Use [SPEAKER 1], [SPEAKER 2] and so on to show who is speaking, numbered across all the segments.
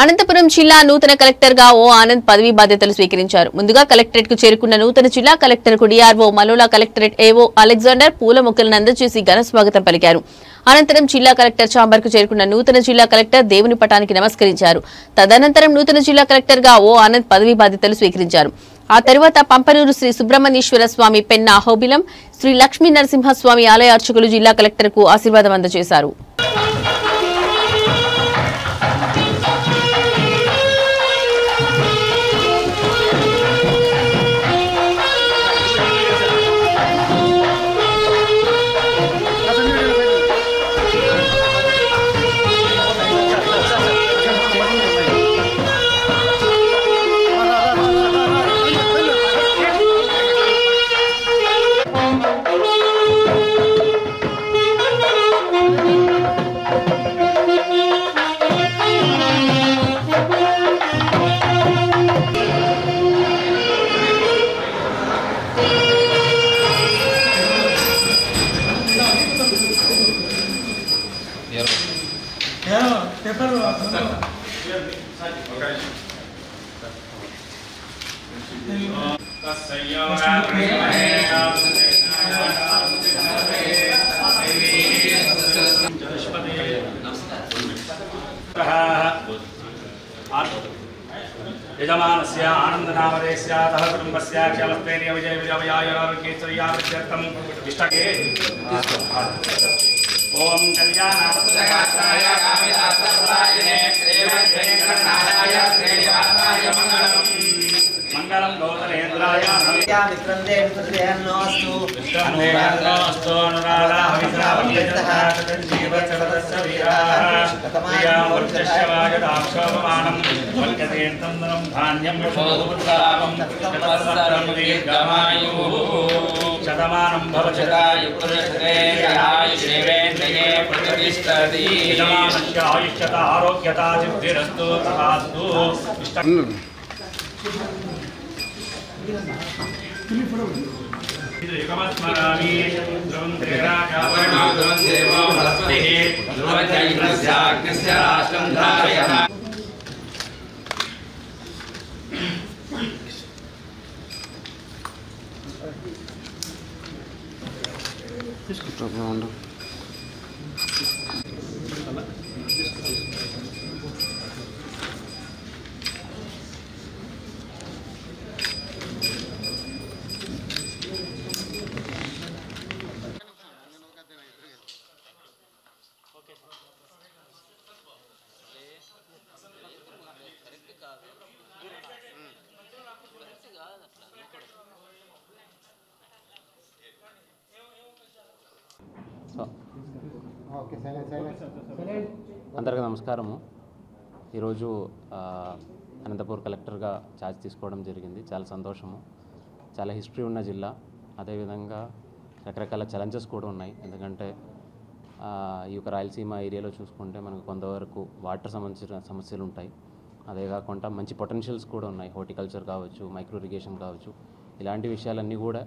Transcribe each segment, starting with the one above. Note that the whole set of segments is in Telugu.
[SPEAKER 1] అనంతపురం జిల్లా నూతన కలెక్టర్ గా ఓ ఆనంద్ పదవి బాధ్యతలు స్వీకరించారు. ముందుగా కలెక్టరేట్ కు చేరుకున్న నూతన జిల్లా కలెక్టర్ కు డిఆర్ఓ మలోలా కలెక్టరేట్ ఏవో అలెగ్జాండర్ పూల మొక్కలను అందజేసి ఘన స్వాగతం పలికారు. అనంతరం జిల్లా కలెక్టర్ ఛాంబర్ కు చేరుకున్న నూతన జిల్లా కలెక్టర్ దేవుని పటానికి నమస్కరించారు. తదనంతరం నూతన జిల్లా కలెక్టర్ గా ఓ ఆనంద్ పదవి బాధ్యతలు స్వీకరించారు. ఆ తర్వాత పంపనూరు శ్రీ సుబ్రహ్మణ్యేశ్వర స్వామి పెన్న అహోబిలం, శ్రీ లక్ష్మీ నరసింహస్వామి ఆలయ అర్చకులు జిల్లా కలెక్టర్ కు ఆశీర్వాదం అందజేశారు.
[SPEAKER 2] यजमानस्य आनन्दनामदेस्य तः कुटुम्बस्य क्षमस्तेन विजयविजयायोगेश्वर्यार्थम् इष्टके ओम कल्याणाय कामिदासप्रदायिने श्रीवेंकटनाथाय श्रीनिवासाय मंगलम गौतमेन्द्राय
[SPEAKER 3] मित्रंदे मित्रदेहन्नोस्तु
[SPEAKER 2] अनुराधास्तु अनुराधा हविषावज्यतः जीवचरदस्य वीराः प्रियावर्चस्य वाजदाक्षोभमानं वल्क्यतीर्थं धान्यं शोभुत्तरामं तत्सर्वं दीर्घमायुः शतमानं भवशतायुः पुरुषते आयुष्येवेन्द्रिये प्रतिष्ठति यजमानस्य आयुष्यता आरोग्यता सिद्धिरस्तु तथास्तु एकमस्मरामि ध्रुवं त्रिराजावर्णो ध्रुवं देवो बृहस्पतिः ध्रुवं चैत्रस्य अग्निस्य राष्ट्रं धारयः
[SPEAKER 4] అందరికీ నమస్కారము. ఈరోజు అనంతపూర్ కలెక్టర్గా ఛార్జ్ తీసుకోవడం జరిగింది. చాలా సంతోషము. చాలా హిస్టరీ ఉన్న జిల్లా, అదేవిధంగా రకరకాల ఛాలెంజెస్ కూడా ఉన్నాయి. ఎందుకంటే ఈ యొక్క రాయలసీమ ఏరియాలో చూసుకుంటే మనకు కొంతవరకు వాటర్ సంబంధించిన సమస్యలు ఉంటాయి. అదే కాకుండా మంచి పొటెన్షియల్స్ కూడా ఉన్నాయి. హార్టికల్చర్ కావచ్చు, మైక్రో ఇరిగేషన్ కావచ్చు, ఇలాంటి విషయాలన్నీ కూడా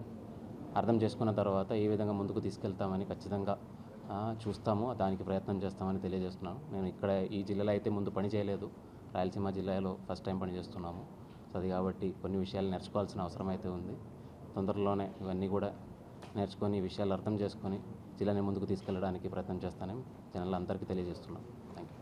[SPEAKER 4] అర్థం చేసుకున్న తర్వాత ఏ విధంగా ముందుకు తీసుకెళ్తామని ఖచ్చితంగా చూస్తాము, దానికి ప్రయత్నం చేస్తామని తెలియజేస్తున్నాను. నేను ఇక్కడ ఈ జిల్లాలో అయితే ముందు పని చేయలేదు, రాయలసీమ జిల్లాలో ఫస్ట్ టైం పని చేస్తున్నాము. సో అది కాబట్టి కొన్ని విషయాలు నేర్చుకోవాల్సిన అవసరం అయితే ఉంది. తొందరలోనే ఇవన్నీ కూడా నేర్చుకొని ఈ విషయాలు అర్థం చేసుకొని జిల్లాని ముందుకు తీసుకెళ్ళడానికి ప్రయత్నం చేస్తానని జనాలందరికీ తెలియజేస్తున్నాను. Thank you.